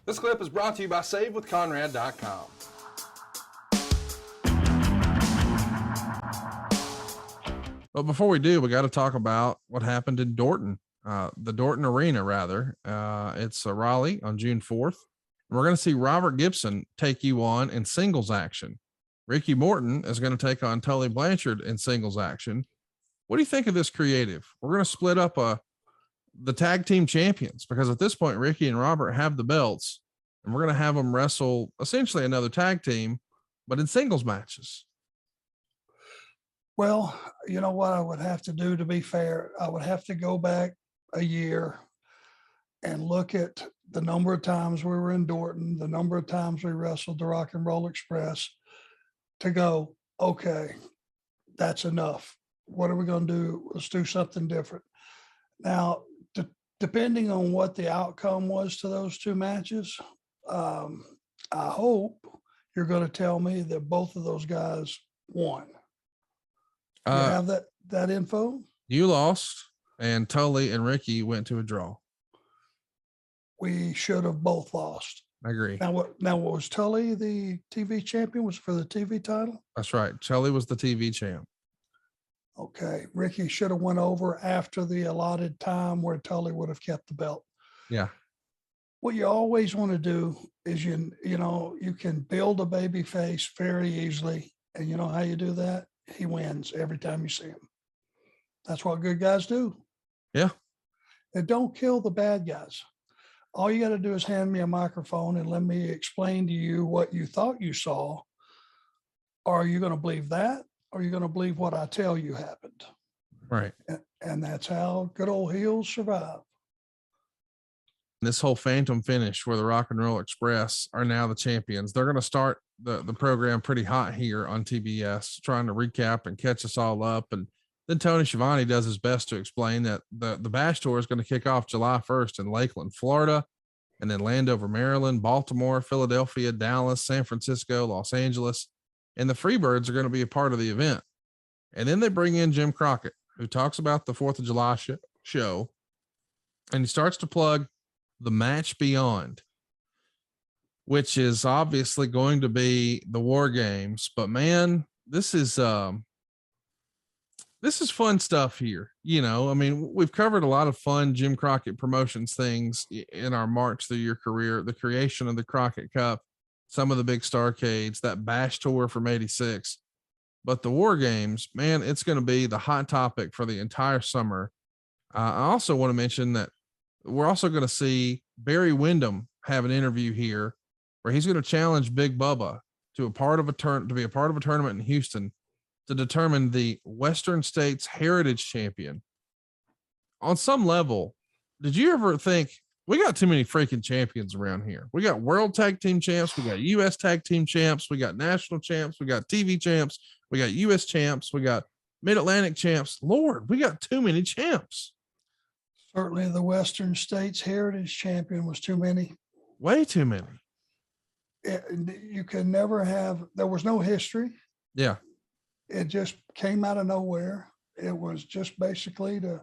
This clip is brought to you by SaveWithConrad.com. But before we do, we got to talk about what happened in Dorton, the Dorton Arena, rather. It's Raleigh on June 4th. We're going to see Robert Gibson take you on in singles action. Ricky Morton is going to take on Tully Blanchard in singles action. What do you think of this creative? We're going to split up the tag team champions, because at this point, Ricky and Robert have the belts, and we're going to have them wrestle essentially another tag team, but in singles matches. Well, you know what I would have to do to be fair? I would have to go back a year and look at the number of times we were in Dorton, the number of times we wrestled the Rock and Roll Express to go, okay, that's enough. What are we going to do? Let's do something different. Now, depending on what the outcome was to those two matches, I hope you're going to tell me that both of those guys won. You have that info? You lost, and Tully and Ricky went to a draw. We should have both lost. I agree. Now, what was Tully the TV champion? Was for the TV title? That's right. Tully was the TV champ. Okay. Ricky should have went over after the allotted time where Tully would have kept the belt. Yeah. What you always want to do is you can build a baby face very easily. And you know how you do that? He wins every time you see him. That's what good guys do. Yeah. And don't kill the bad guys. All you got to do is hand me a microphone and let me explain to you what you thought you saw. Are you going to believe that? Or are you going to believe what I tell you happened? Right. And that's how good old heels survive. This whole phantom finish where the Rock and Roll Express are now the champions. They're going to start the program pretty hot here on TBS, trying to recap and catch us all up. And then Tony Schiavone does his best to explain that the Bash Tour is going to kick off July 1st in Lakeland, Florida, and then Landover, Maryland, Baltimore, Philadelphia, Dallas, San Francisco, Los Angeles. And the Freebirds are going to be a part of the event. And then they bring in Jim Crockett, who talks about the 4th of July show. And he starts to plug the Match Beyond, which is obviously going to be the War Games. But man, this is fun stuff here. You know, I mean, we've covered a lot of fun Jim Crockett Promotions things in our March through your career, the creation of the Crockett Cup, some of the big Starcades, that Bash Tour from '86. But the War Games, man, it's going to be the hot topic for the entire summer. I also want to mention that we're also going to see Barry Windham have an interview here where he's going to challenge Big Bubba to be a part of a tournament in Houston to determine the Western States Heritage Champion. On some level, did you ever think we got too many freaking champions around here? We got World Tag Team Champs. We got US Tag Team Champs. We got National Champs. We got TV Champs. We got US Champs. We got Mid-Atlantic Champs. Lord, we got too many champs. Certainly the Western States Heritage Champion was too many. Way too many. You can never have, there was no history. Yeah. It just came out of nowhere. It was just basically to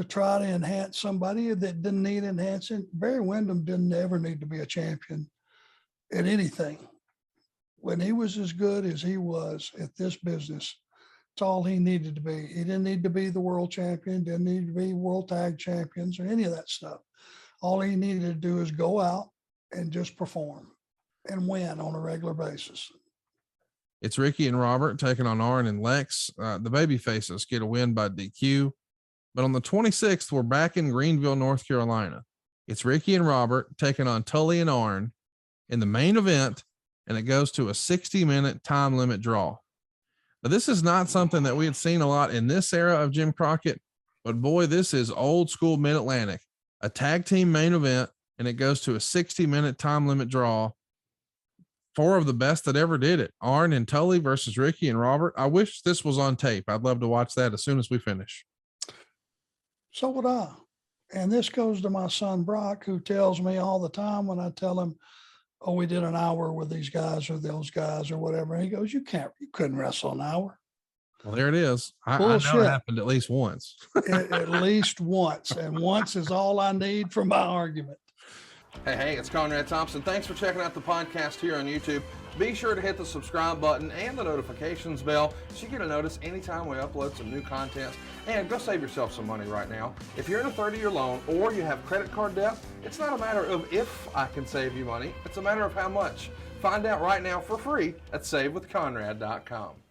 try to enhance somebody that didn't need enhancing. Barry Windham didn't ever need to be a champion at anything. When he was as good as he was at this business, it's all he needed to be. He didn't need to be the world champion, didn't need to be world tag champions or any of that stuff. All he needed to do is go out and just perform and win on a regular basis. It's Ricky and Robert taking on Arn and Lex. The baby faces get a win by DQ. But on the 26th, we're back in Greenville, North Carolina. It's Ricky and Robert taking on Tully and Arn in the main event, and it goes to a 60-minute time limit draw. Now, this is not something that we had seen a lot in this era of Jim Crockett, but boy, this is old school Mid-Atlantic, a tag team main event, and it goes to a 60-minute time limit draw. 4 of the best that ever did it. Arn and Tully versus Ricky and Robert. I wish this was on tape. I'd love to watch that as soon as we finish. So would I. And this goes to my son, Brock, who tells me all the time when I tell him, oh, we did an hour with these guys or those guys or whatever. And he goes, you couldn't wrestle an hour. Well, there it is. I know it happened at least once. At least once. And once is all I need for my argument. Hey, it's Conrad Thompson. Thanks for checking out the podcast here on YouTube. Be sure to hit the subscribe button and the notifications bell so you get a notice anytime we upload some new content. And go save yourself some money right now. If you're in a 30-year loan or you have credit card debt, it's not a matter of if I can save you money. It's a matter of how much. Find out right now for free at SaveWithConrad.com.